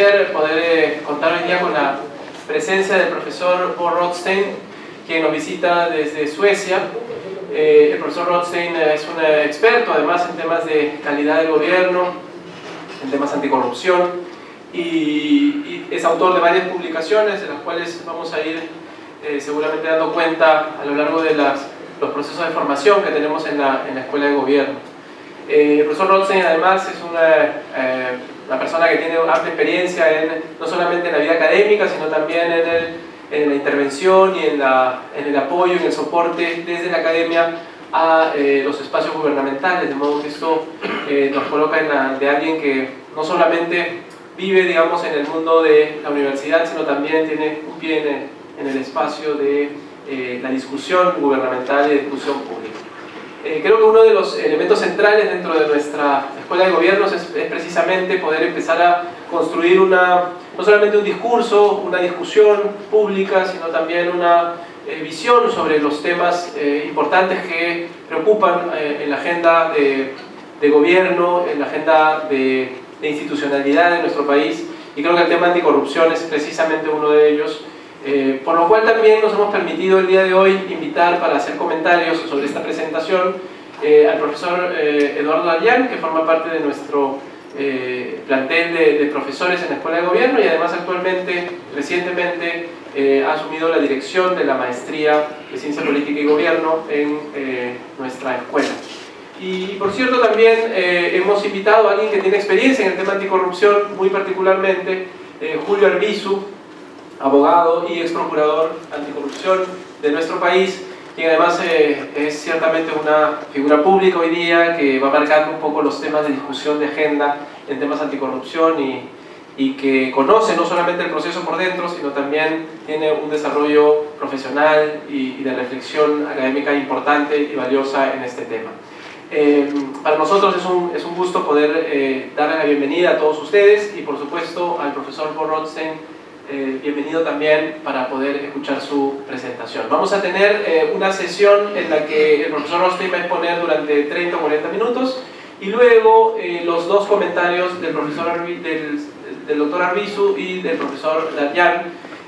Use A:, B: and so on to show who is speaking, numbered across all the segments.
A: placer poder contar hoy día con la presencia del profesor Rothstein, quien nos visita desde Suecia. El profesor Rothstein es un experto además en temas de calidad del gobierno, en temas anticorrupción, y es autor de varias publicaciones de las cuales vamos a ir seguramente dando cuenta a lo largo de los procesos de formación que tenemos en la Escuela de Gobierno. El profesor Rothstein además es una persona que tiene amplia experiencia no solamente en la vida académica, sino también en la intervención y en el apoyo, en el soporte desde la academia a los espacios gubernamentales, de modo que esto nos coloca de alguien que no solamente vive, digamos, en el mundo de la universidad, sino también tiene un pie en el espacio de la discusión gubernamental y de discusión pública. Creo que uno de los elementos centrales dentro de nuestra Escuela de Gobiernos es precisamente poder empezar a construir no solamente un discurso, una discusión pública, sino también una visión sobre los temas importantes que preocupan en la agenda de gobierno, en la agenda de institucionalidad de nuestro país, y creo que el tema anticorrupción es precisamente uno de ellos. Por lo cual también nos hemos permitido el día de hoy invitar para hacer comentarios sobre esta presentación al profesor Eduardo Dayán, que forma parte de nuestro plantel de profesores en la Escuela de Gobierno y además recientemente ha asumido la dirección de la maestría de Ciencia Política y Gobierno en nuestra escuela. Y por cierto también hemos invitado a alguien que tiene experiencia en el tema anticorrupción, muy particularmente Julio Arbizu, abogado y ex procurador anticorrupción de nuestro país, quien además es ciertamente una figura pública hoy día que va marcando un poco los temas de discusión de agenda en temas anticorrupción y que conoce no solamente el proceso por dentro, sino también tiene un desarrollo profesional y de reflexión académica importante y valiosa en este tema. Para nosotros es un gusto poder darle la bienvenida a todos ustedes y por supuesto al profesor Rothstein. Bienvenido también para poder escuchar su presentación. Vamos a tener una sesión en la que el profesor Rothstein va a exponer durante 30 o 40 minutos y luego los dos comentarios del doctor Arbizu y del profesor Dayán,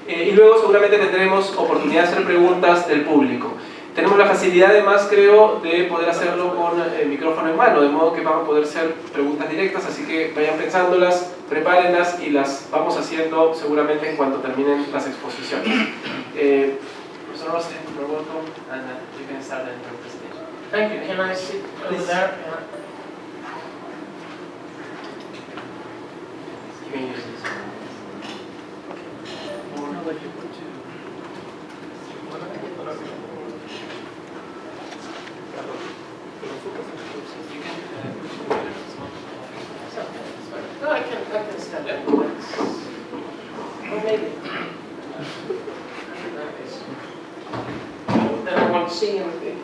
A: y luego seguramente tendremos oportunidad de hacer preguntas del público. Tenemos la facilidad además, creo, de poder hacerlo con el micrófono en mano, de modo que van a poder ser preguntas directas, así que vayan pensándolas, prepárenlas y las vamos haciendo seguramente en cuanto terminen las exposiciones. Professor Rothstein, you're welcome, and you can start your presentation.
B: Thank you. Can I sit over there?
A: You can use this. Or no, like you put to...
B: No, I can stand up. Or maybe. Then I won't see anything.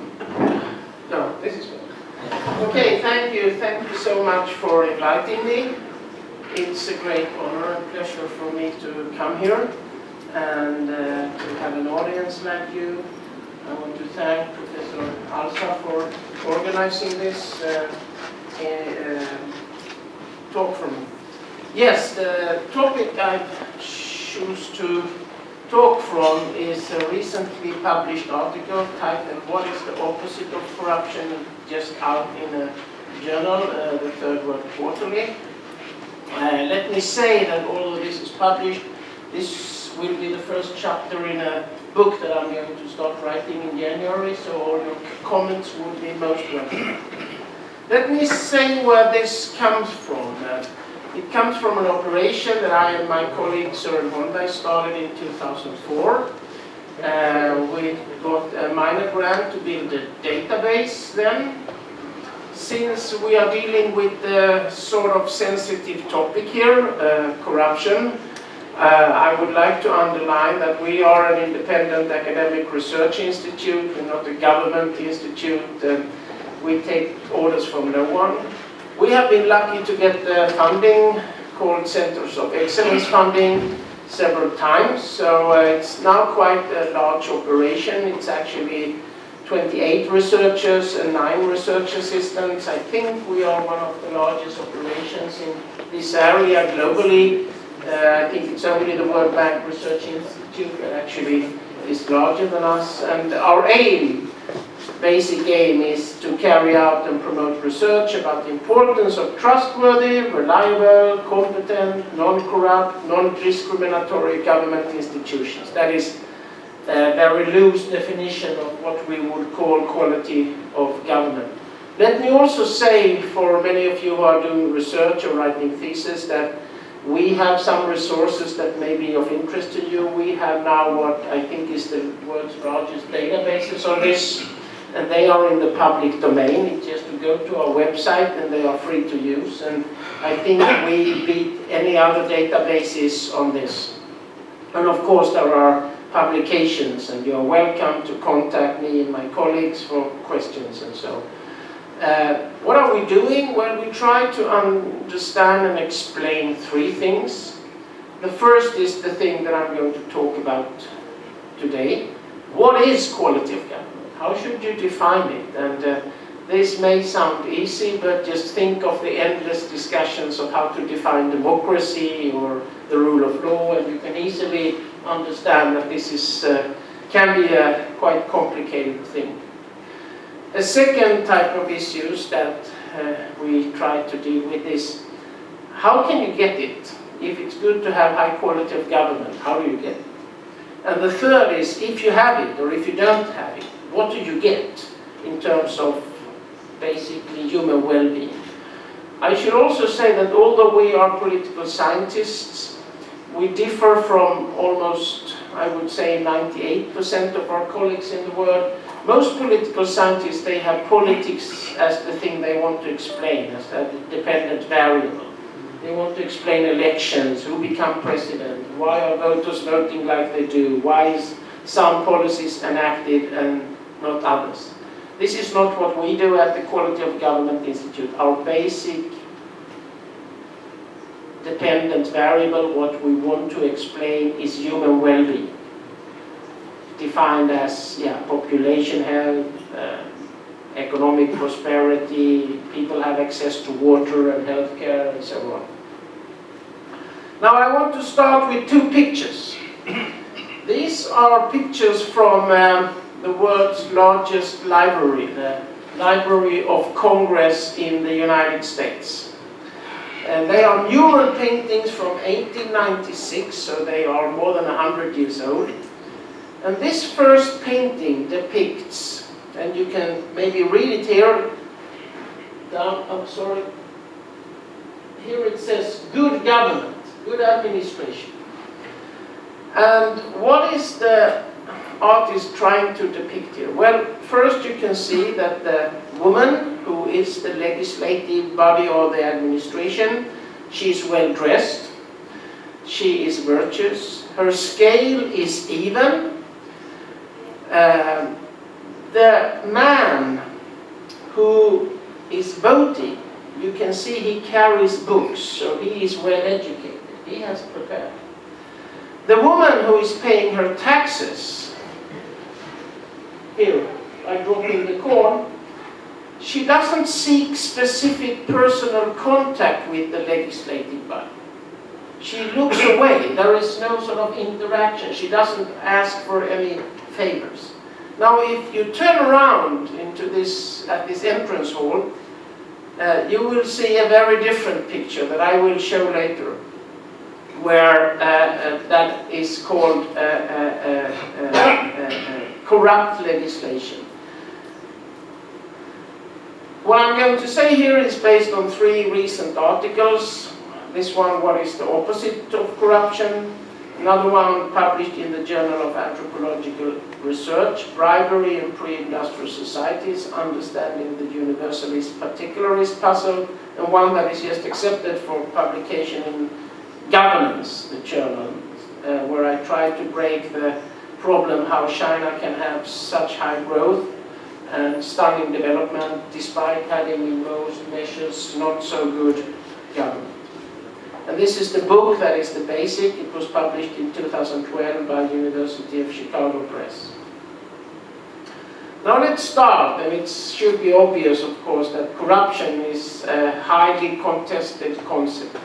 B: No, this is good. Okay, thank you so much for inviting me. It's a great honor and pleasure for me to come here and to have an audience like you. I want to thank Professor Alsa for organizing this talk for me. Yes, the topic I choose to talk from is a recently published article titled "What is the opposite of corruption?" just out in a journal, the Third World Quarterly. Let me say that although this is published, this will be the first chapter in a book that I'm going to start writing in January, so all your comments would be most welcome. Let me say where this comes from. It comes from an operation that I and my colleague Søren Honda started in 2004. We got a minor grant to build a database then. Since we are dealing with the sort of sensitive topic here, corruption, I would like to underline that we are an independent academic research institute. We're not a government institute. We take orders from no one. We have been lucky to get funding called Centers of Excellence funding several times, so it's now quite a large operation. It's actually 28 researchers and 9 research assistants. I think we are one of the largest operations in this area globally. I think it's only the World Bank Research Institute that actually is larger than us. And our aim, basic aim, is to carry out and promote research about the importance of trustworthy, reliable, competent, non-corrupt, non-discriminatory government institutions. That is a very loose definition of what we would call quality of government. Let me also say, for many of you who are doing research or writing thesis, that we have some resources that may be of interest to you. We have now what I think is the world's largest databases on this, and they are in the public domain. It's just to go to our website and they are free to use. And I think we beat any other databases on this. And of course there are publications, and you're welcome to contact me and my colleagues for questions and so on. What are we doing? Well, we try to understand and explain three things. The first is the thing that I'm going to talk about today. What is quality of government? How should you define it? And this may sound easy, but just think of the endless discussions of how to define democracy or the rule of law, and you can easily understand that this is, can be a quite complicated thing. A second type of issues that we try to deal with is, how can you get it? If it's good to have high quality of government, how do you get it? And the third is, if you have it or if you don't have it, what do you get in terms of basically human well-being? I should also say that although we are political scientists, we differ from almost, I would say, 98% of our colleagues in the world. Most political scientists, they have politics as the thing they want to explain, as a dependent variable. They want to explain elections, who become president, why are voters voting like they do, why is some policies enacted and not others. This is not what we do at the Quality of Government Institute. Our basic dependent variable, what we want to explain, is human well-being, defined as population health, economic prosperity, people have access to water and healthcare, and so on. Now I want to start with two pictures. These are pictures from the world's largest library, the Library of Congress in the United States. And they are mural paintings from 1896, so they are more than 100 years old. And this first painting depicts, and you can maybe read it here, here it says, good government, good administration. And what is the artist trying to depict here? Well, first you can see that the woman, who is the legislative body or the administration, she's well dressed, she is virtuous, her scale is even. The man who is voting, you can see he carries books, so he is well educated, he has prepared. The woman who is paying her taxes, here, I drop in the corn, she doesn't seek specific personal contact with the legislative body. She looks away, there is no sort of interaction, she doesn't ask for any favors. Now if you turn around into this, at this entrance hall, you will see a very different picture that I will show later, where that is called corrupt legislation. What I'm going to say here is based on three recent articles. This one, what is the opposite of corruption? Another one published in the Journal of Anthropological Research, Bribery in Pre-Industrial Societies, Understanding the Universalist Particularist Puzzle, and one that is just accepted for publication in Governance, the journal, where I try to break the problem how China can have such high growth and stunning development despite having in most measures not so good government. And this is the book that is the basic. It was published in 2012 by the University of Chicago Press. Now let's start, and it should be obvious, of course, that corruption is a highly contested concept.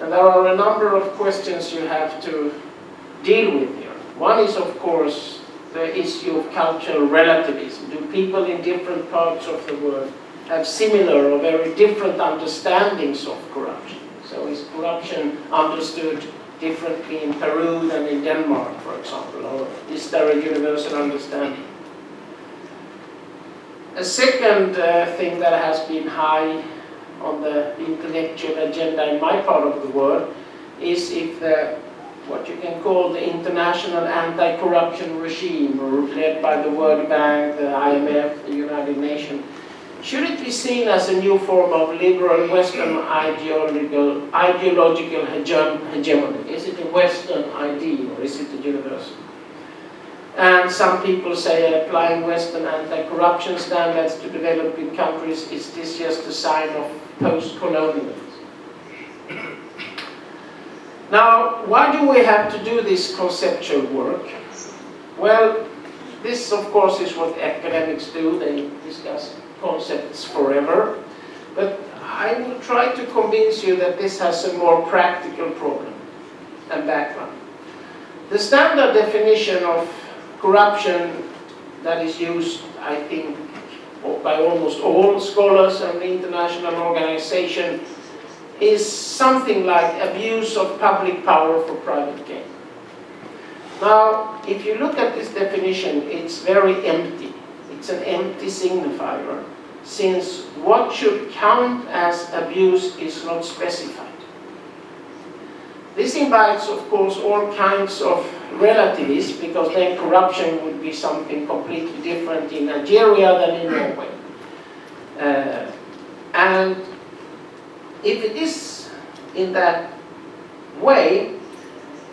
B: And there are a number of questions you have to deal with here. One is, of course, the issue of cultural relativism. Do people in different parts of the world have similar or very different understandings of corruption? So is corruption understood differently in Peru than in Denmark, for example, or is there a universal understanding? A second thing that has been high on the intellectual agenda in my part of the world is if the, what you can call the international anti-corruption regime, led by the World Bank, the IMF, the United Nations, should it be seen as a new form of liberal Western ideological hegemony? Is it a Western ideal or is it a universal? And some people say applying Western anti-corruption standards to developing countries, is this just a sign of post-colonialism? Now, why do we have to do this conceptual work? Well, this of course is what academics do. They discuss concepts forever. But I will try to convince you that this has a more practical problem and background. The standard definition of corruption that is used, I think, by almost all scholars and international organizations is something like abuse of public power for private gain. Now, if you look at this definition, it's very empty. It's an empty signifier, since what should count as abuse is not specified. This invites, of course, all kinds of relativism, because then corruption would be something completely different in Nigeria than in Norway. And if it is in that way,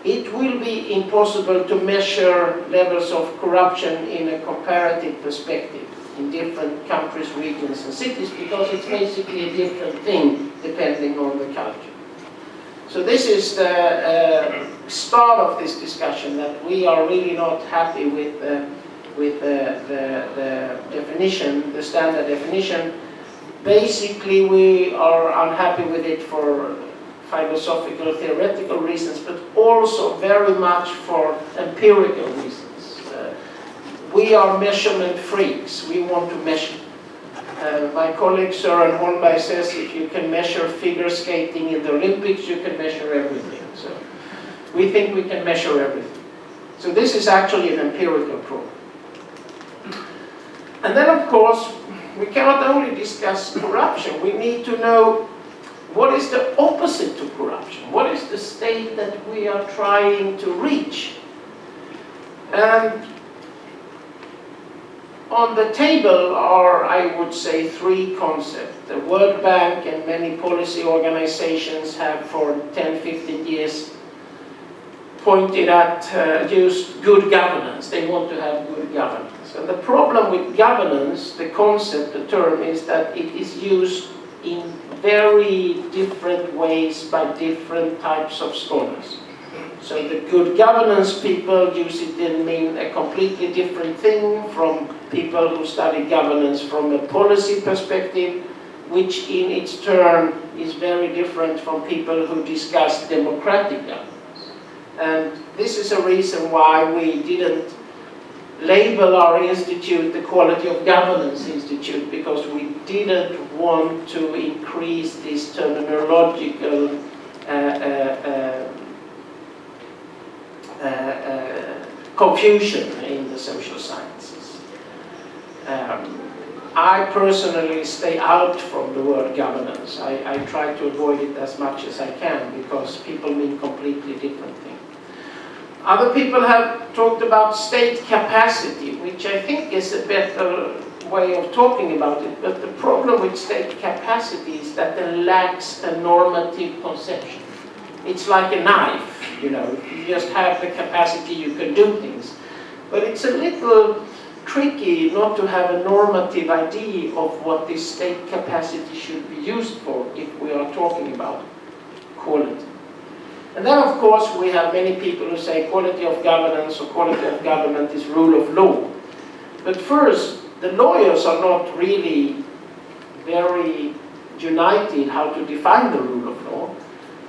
B: it will be impossible to measure levels of corruption in a comparative perspective in different countries, regions, and cities, because it's basically a different thing depending on the culture. So this is the start of this discussion, that we are really not happy with the definition, the standard definition. Basically, we are unhappy with it for philosophical, theoretical reasons, but also very much for empirical reasons. We are measurement freaks. We want to measure. My colleague Søren Holmberg says if you can measure figure skating in the Olympics, you can measure everything. So we think we can measure everything. So this is actually an empirical problem. And then, of course, we cannot only discuss corruption. We need to know what is the opposite to corruption. What is the state that we are trying to reach? And on the table are, I would say, three concepts. The World Bank and many policy organizations have for 10-15 years pointed at used good governance. They want to have good governance. And the problem with governance, the concept, the term, is that it is used in very different ways by different types of scholars. So the good governance people use it and mean a completely different thing from people who study governance from a policy perspective, which in its turn is very different from people who discuss democratic governance. And this is a reason why we didn't label our institute the Quality of Governance Institute, because we didn't want to increase this terminological confusion in the social sciences. I personally stay out from the word governance. I try to avoid it as much as I can, because people mean completely different things. Other people have talked about state capacity, which I think is a better way of talking about it. But the problem with state capacity is that it lacks a normative conception. It's like a knife, you know. If you just have the capacity, you can do things. But it's a little tricky not to have a normative idea of what this state capacity should be used for if we are talking about quality. And then, of course, we have many people who say quality of governance or quality of government is rule of law. But first, the lawyers are not really very united how to define the rule of law.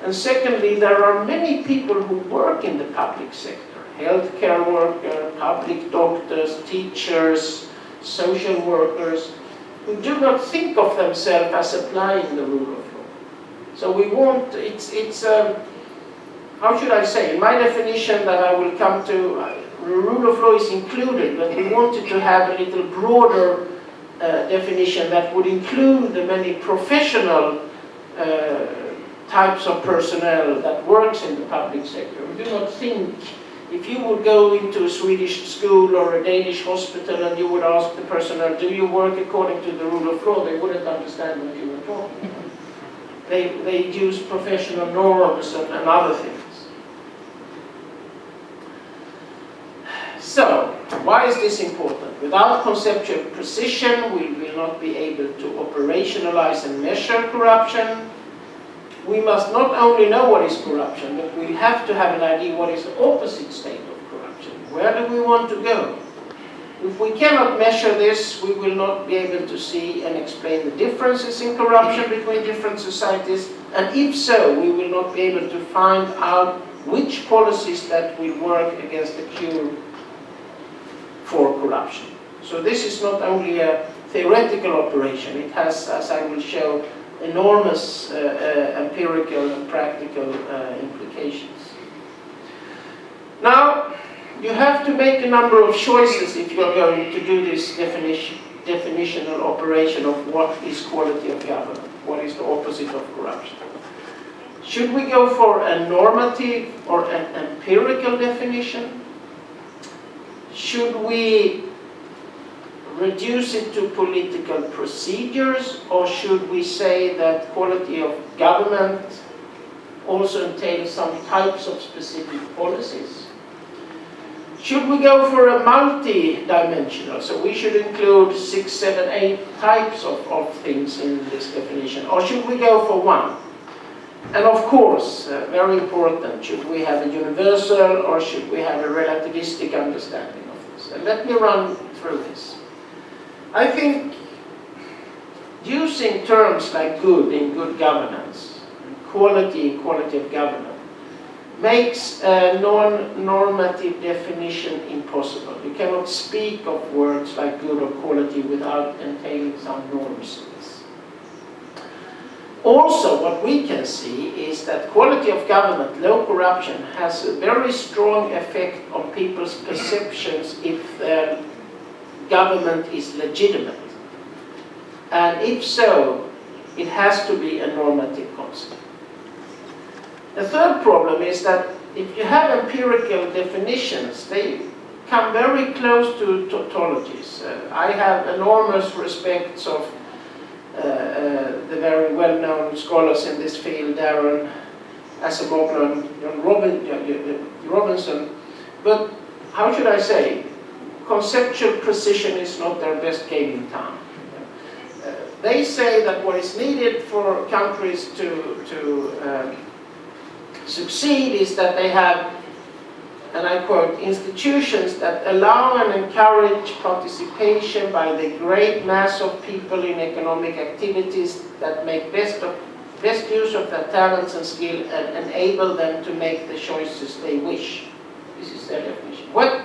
B: And secondly, there are many people who work in the public sector, healthcare workers, public doctors, teachers, social workers, who do not think of themselves as applying the rule of law. So we want, how should I say, in my definition that I will come to, the rule of law is included, but we wanted to have a little broader definition that would include the many professional types of personnel that works in the public sector. We do not think, if you would go into a Swedish school or a Danish hospital and you would ask the personnel, do you work according to the rule of law, they wouldn't understand what you were talking about. They use professional norms and other things. So, why is this important? Without conceptual precision, we will not be able to operationalize and measure corruption. We must not only know what is corruption, but we have to have an idea what is the opposite state of corruption. Where do we want to go? If we cannot measure this, we will not be able to see and explain the differences in corruption between different societies, and if so, we will not be able to find out which policies that will work against the cure for corruption. So this is not only a theoretical operation, it has, as I will show, enormous empirical and practical implications. Now, you have to make a number of choices if you are going to do this definitional operation of what is quality of government, what is the opposite of corruption. Should we go for a normative or an empirical definition? Should we reduce it to political procedures, or should we say that quality of government also entails some types of specific policies? Should we go for a multi-dimensional, so we should include 6, 7, 8 types of things in this definition, or should we go for one? And of course, very important, should we have a universal or should we have a relativistic understanding of this? And let me run through this. I think using terms like good in good governance, and quality in quality of governance, makes a non-normative definition impossible. You cannot speak of words like good or quality without entailing some norms. Also, what we can see is that quality of government, low corruption, has a very strong effect on people's perceptions if their government is legitimate. And if so, it has to be a normative concept. The third problem is that if you have empirical definitions, they come very close to tautologies. I have enormous respect of the very well-known scholars in this field, Darren Acemoglu and John Robinson, but how should I say, conceptual precision is not their best game in town. They say that what is needed for countries to succeed is that they have, and I quote, institutions that allow and encourage participation by the great mass of people in economic activities that make best use of their talents and skill and enable them to make the choices they wish. This is their definition. What?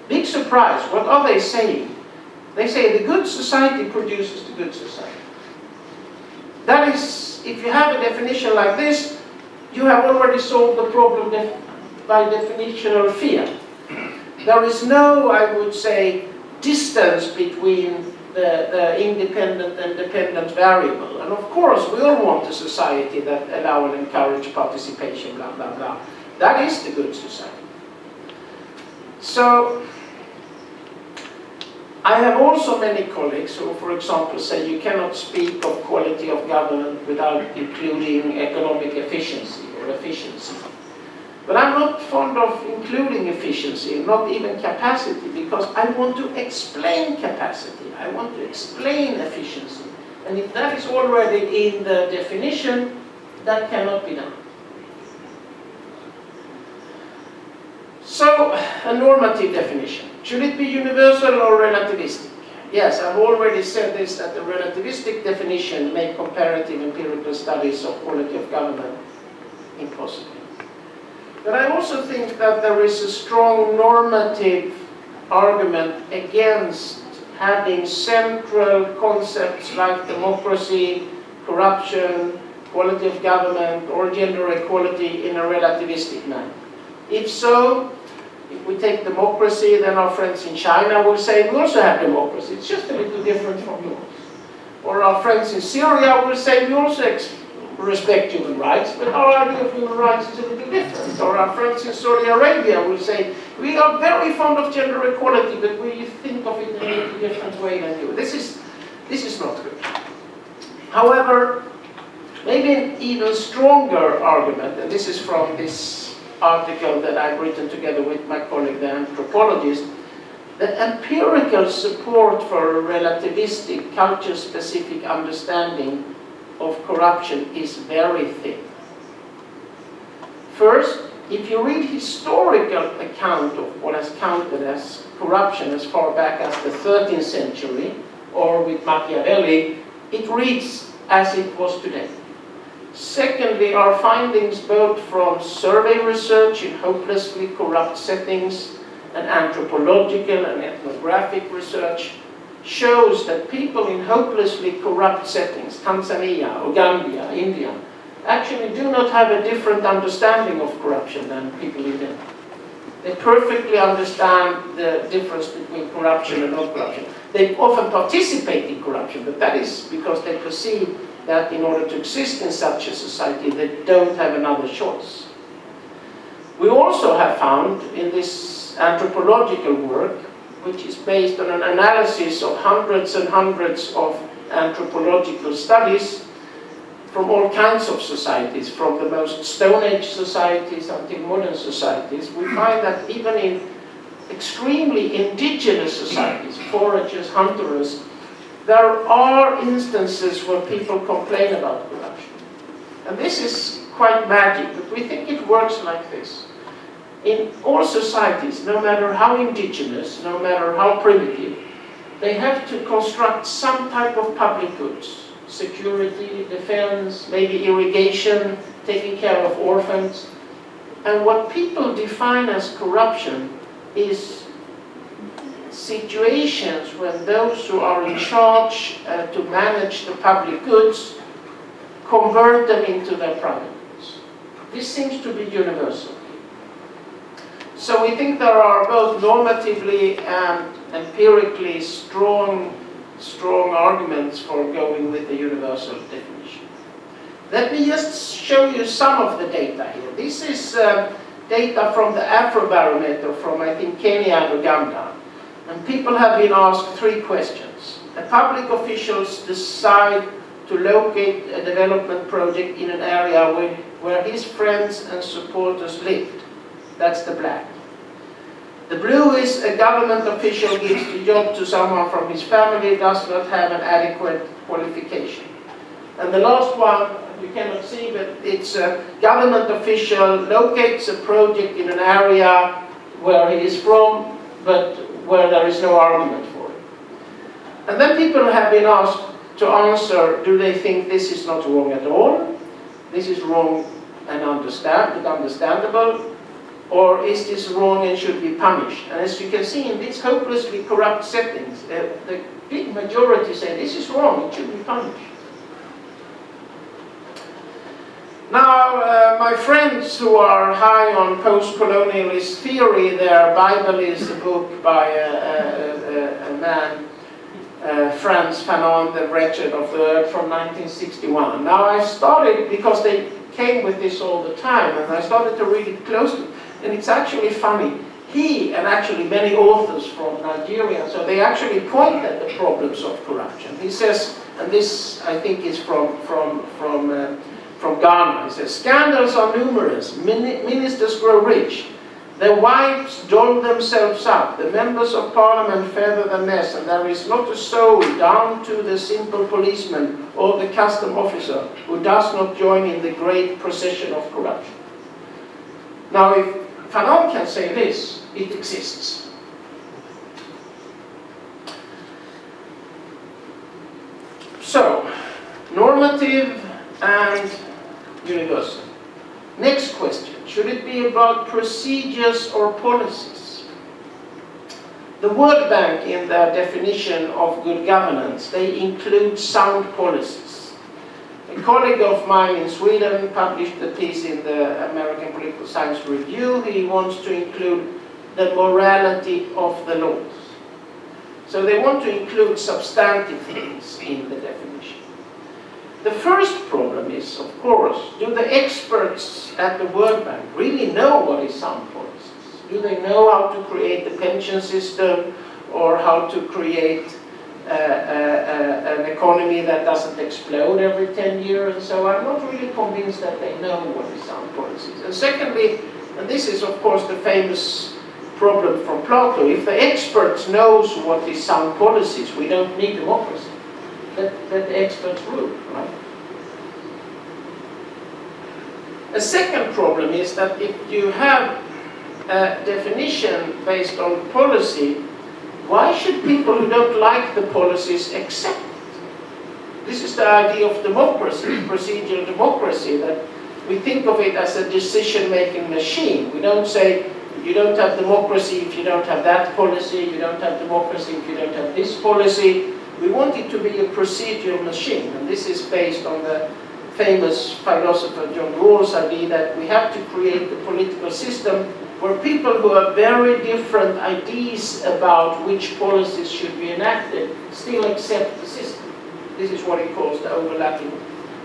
B: Big surprise, what are they saying? They say the good society produces the good society. That is, if you have a definition like this, you have already solved the problem by definitional fear. There is no, I would say, distance between the independent and dependent variable. And of course, we all want a society that allow and encourage participation, blah, blah, blah. That is the good society. So, I have also many colleagues who, for example, say you cannot speak of quality of government without including economic efficiency or efficiency. But I'm not fond of including efficiency, not even capacity, because I want to explain capacity. I want to explain efficiency. And if that is already in the definition, that cannot be done. So, a normative definition. Should it be universal or relativistic? Yes, I've already said this, that the relativistic definition make comparative empirical studies of quality of government impossible. But I also think that there is a strong normative argument against having central concepts like democracy, corruption, quality of government, or gender equality in a relativistic manner. If so, if we take democracy, then our friends in China will say we also have democracy, it's just a little different from yours. Or our friends in Syria will say we also respect human rights, but our idea of human rights is a little different. Or our friends in Saudi Arabia will say we are very fond of gender equality, but we think of it in a little different way than you. This is not good. However, maybe an even stronger argument, and this is from this article that I've written together with my colleague, the anthropologist, that empirical support for a relativistic, culture-specific understanding of corruption is very thin. First, if you read historical account of what is counted as corruption as far back as the 13th century, or with Machiavelli, it reads as it was today. Secondly, our findings both from survey research in hopelessly corrupt settings and anthropological and ethnographic research shows that people in hopelessly corrupt settings, Tanzania, Uganda, India, actually do not have a different understanding of corruption than people in India. They perfectly understand the difference between corruption and non-corruption. They often participate in corruption, but that is because they perceive that in order to exist in such a society, they don't have another choice. We also have found in this anthropological work, which is based on an analysis of hundreds and hundreds of anthropological studies from all kinds of societies, from the most Stone Age societies until modern societies, we find that even in extremely indigenous societies, foragers, hunters, there are instances where people complain about corruption. And this is quite magic, but we think it works like this. In all societies, no matter how indigenous, no matter how primitive, they have to construct some type of public goods. Security, defense, maybe irrigation, taking care of orphans. And what people define as corruption is situations when those who are in charge to manage the public goods convert them into their private goods. This seems to be universal. So we think there are both normatively and empirically strong arguments for going with the universal definition. Let me just show you some of the data here. This is data from the Afrobarometer from, I think, Kenya and Uganda. And people have been asked 3 questions. Public officials decide to locate a development project in an area where his friends and supporters lived. That's the black. The blue is a government official gives the job to someone from his family, does not have an adequate qualification. And the last one, you cannot see, but it's a government official locates a project in an area where he is from, but where there is no argument for it. And then people have been asked to answer, do they think this is not wrong at all? This is wrong and understandable? Or is this wrong and should be punished? And as you can see in these hopelessly corrupt settings, the big majority say this is wrong, it should be punished. Now, my friends who are high on post-colonialist theory, their Bible is a book by a man, Frantz Fanon, The Wretched of the Earth, from 1961. Now I started, because they came with this all the time, and I started to read it closely. And it's actually funny. He, and actually many authors from Nigeria, so they actually point at the problems of corruption. He says, and this I think is from Ghana, he says, scandals are numerous, ministers grow rich, their wives doll themselves up, the members of parliament feather the nest, and there is not a soul, down to the simple policeman or the custom officer, who does not join in the great procession of corruption. Now, if Fanon can say this, it exists. So, normative and universal. Next question, should it be about procedures or policies? The World Bank, in their definition of good governance, they include sound policies. A colleague of mine in Sweden published a piece in the American Political Science Review. He wants to include the morality of the laws. So they want to include substantive things in the definition. The first problem is, of course, do the experts at the World Bank really know what is sound policies? Do they know how to create the pension system or how to create an economy that doesn't explode every 10 years? And so I'm not really convinced that they know what is sound policies. And secondly, and this is of course the famous problem from Plato, if the experts knows what is sound policies, we don't need democracy. Let the experts rule, right? A second problem is that if you have a definition based on policy, why should people who don't like the policies accept it? This is the idea of democracy, procedural democracy, that we think of it as a decision-making machine. We don't say, you don't have democracy if you don't have that policy, you don't have democracy if you don't have this policy. We want it to be a procedural machine, and this is based on the famous philosopher John Rawls' idea that we have to create a political system where people who have very different ideas about which policies should be enacted still accept the system. This is what he calls the overlapping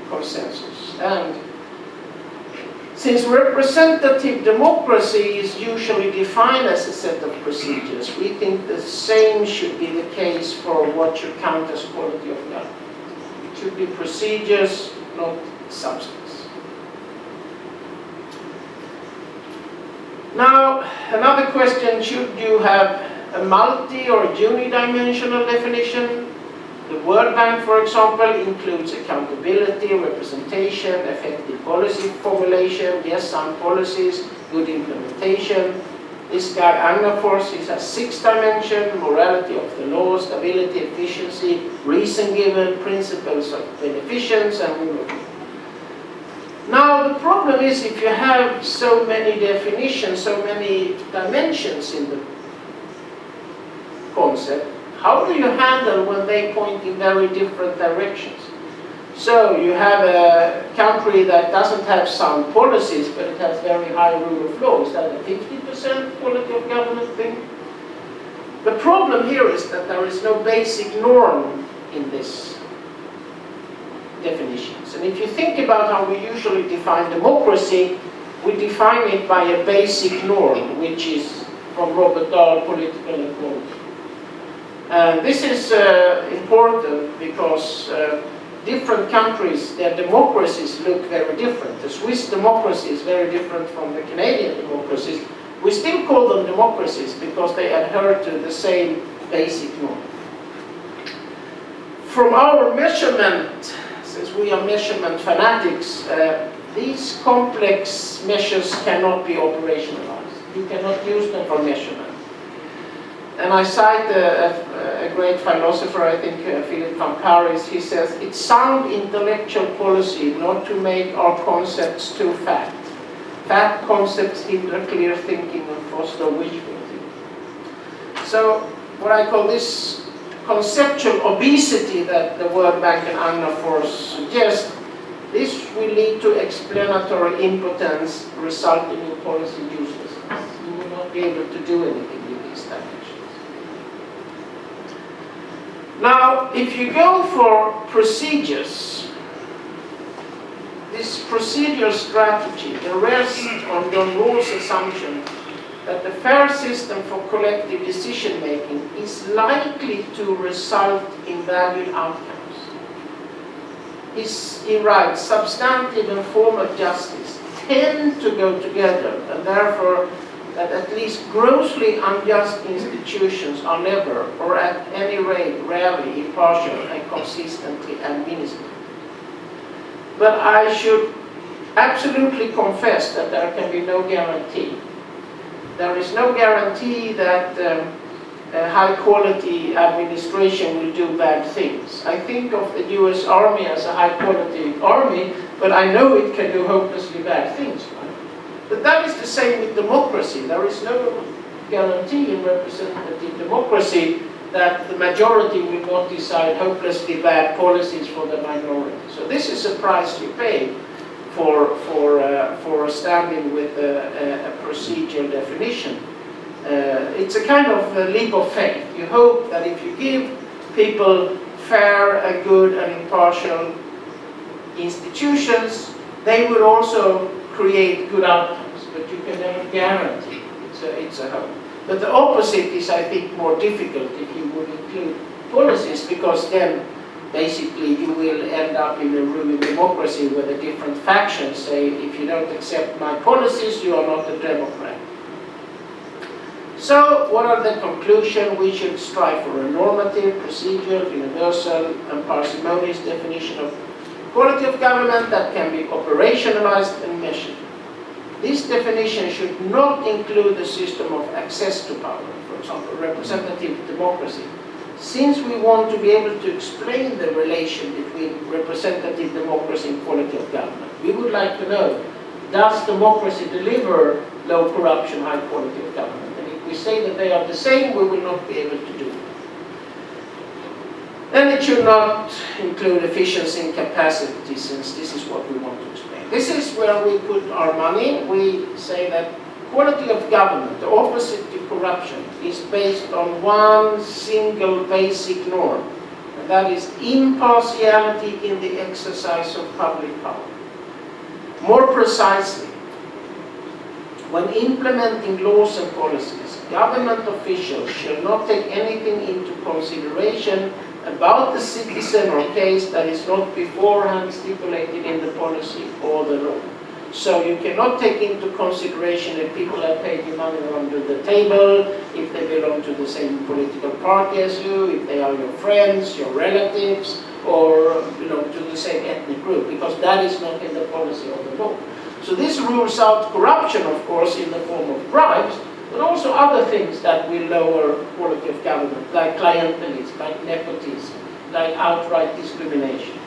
B: consensus. And since representative democracy is usually defined as a set of procedures, we think the same should be the case for what should count as quality of government. It should be procedures, not substance. Now, another question, should you have a multi or unidimensional definition? The World Bank, for example, includes accountability, representation, effective policy formulation, yes, sound policies, good implementation. This guy, Agnafors, he has 6 dimensions: morality of the law, stability, efficiency, reason given, principles of beneficence, and rule of law. Now, the problem is if you have so many definitions, so many dimensions in the concept, how do you handle when they point in very different directions? So you have a country that doesn't have sound policies, but it has very high rule of law. Is that a 50% quality of government thing? The problem here is that there is no basic norm in this definitions. And if you think about how we usually define democracy, we define it by a basic norm, which is from Robert Dahl, political equality. And this is important because different countries, their democracies look very different. The Swiss democracy is very different from the Canadian democracies. We still call them democracies because they adhere to the same basic norm. From our measurement, since we are measurement fanatics, these complex measures cannot be operationalized. You cannot use them for measurement. And I cite a great philosopher, I think Philip van Parijs. He says, it's sound intellectual policy not to make our concepts too fat. Fat concepts hinder clear thinking and foster wishful thinking. So what I call this conceptual obesity that the World Bank and Agnafors suggest, this will lead to explanatory impotence resulting in policy uselessness. You will not be able to do anything with these dimensions. Now, if you go for procedures, this procedural strategy rests on John Rawls' assumption that the fair system for collective decision-making is likely to result in valued outcomes. He writes, substantive and formal justice tend to go together, and therefore that at least grossly unjust institutions are never, or at any rate rarely, impartial and consistently administered. But I should absolutely confess that there can be no guarantee. There is no guarantee that high-quality administration will do bad things. I think of the US Army as a high-quality army, but I know it can do hopelessly bad things. Right? But that is the same with democracy. There is no guarantee in representative democracy that the majority will not decide hopelessly bad policies for the minority. So this is a price you pay for standing with a procedural definition. It's a kind of a leap of faith. You hope that if you give people fair and good and impartial institutions, they will also create good outcomes, but you can never guarantee. It's a hope. But the opposite is, I think, more difficult if you would include policies, because then basically you will end up in a ruined democracy where the different factions say, if you don't accept my policies, you are not a democrat. So, what are the conclusions? We should strive for a normative, procedural, universal, and parsimonious definition of quality of government that can be operationalized and measured. This definition should not include the system of access to power, for example, representative democracy. Since we want to be able to explain the relation between representative democracy and quality of government, we would like to know, does democracy deliver low corruption, high quality of government? And if we say that they are the same, we will not be able to do it. Then it should not include efficiency and capacity, since this is what we want to explain. This is where we put our money. We say that quality of government, the opposite to corruption, is based on one single basic norm, and that is impartiality in the exercise of public power. More precisely, when implementing laws and policies, government officials shall not take anything into consideration about the citizen or case that is not beforehand stipulated in the policy or the law. So you cannot take into consideration if people have paid you money under the table, if they belong to the same political party as you, if they are your friends, your relatives, or belong to the same ethnic group, because that is not in the policy or the law. So this rules out corruption, of course, in the form of bribes, but also other things that will lower quality of government, like clientelism, like nepotism, like outright discrimination.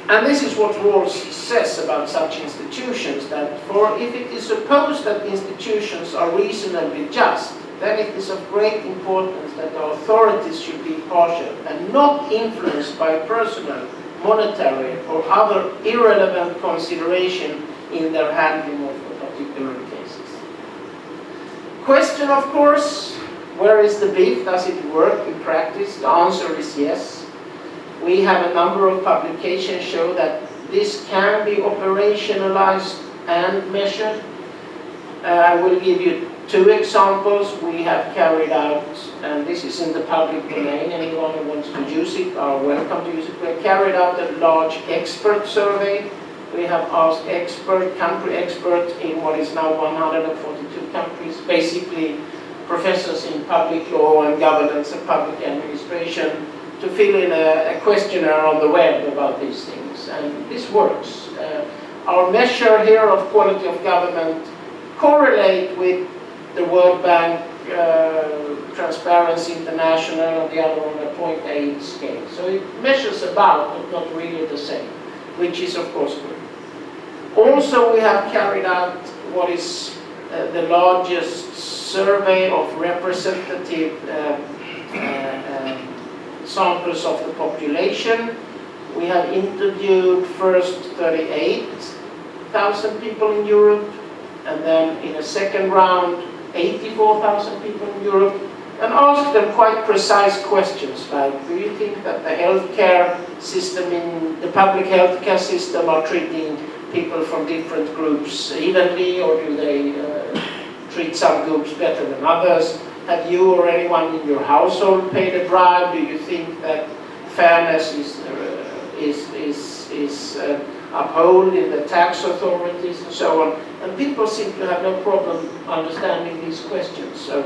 B: And this is what Rawls says about such institutions, that if it is supposed that institutions are reasonably just, then it is of great importance that the authorities should be partial and not influenced by personal, monetary, or other irrelevant consideration in their handling of particular cases. Question, of course, where is the beef? Does it work in practice? The answer is yes. We have a number of publications show that this can be operationalized and measured. I will give you two examples we have carried out, and this is in the public domain. Anyone who wants to use it are welcome to use it. We have carried out a large expert survey. We have asked country experts in what is now 142 countries, basically professors in public law and governance and public administration, to fill in a questionnaire on the web about these things. And this works. Our measure here of quality of government correlate with the World Bank, Transparency International, and the other on a 0.8 scale. So it measures about, but not really the same, which is of course good. Also, we have carried out what is the largest survey of representative samples of the population. We have interviewed first 38,000 people in Europe, and then in a second round 84,000 people in Europe, and asked them quite precise questions like, do you think that the healthcare system in the public healthcare system are treating people from different groups evenly, or do they treat some groups better than others? Have you or anyone in your household paid a bribe? Do you think that fairness is upheld in the tax authorities and so on? And people seem to have no problem understanding these questions. So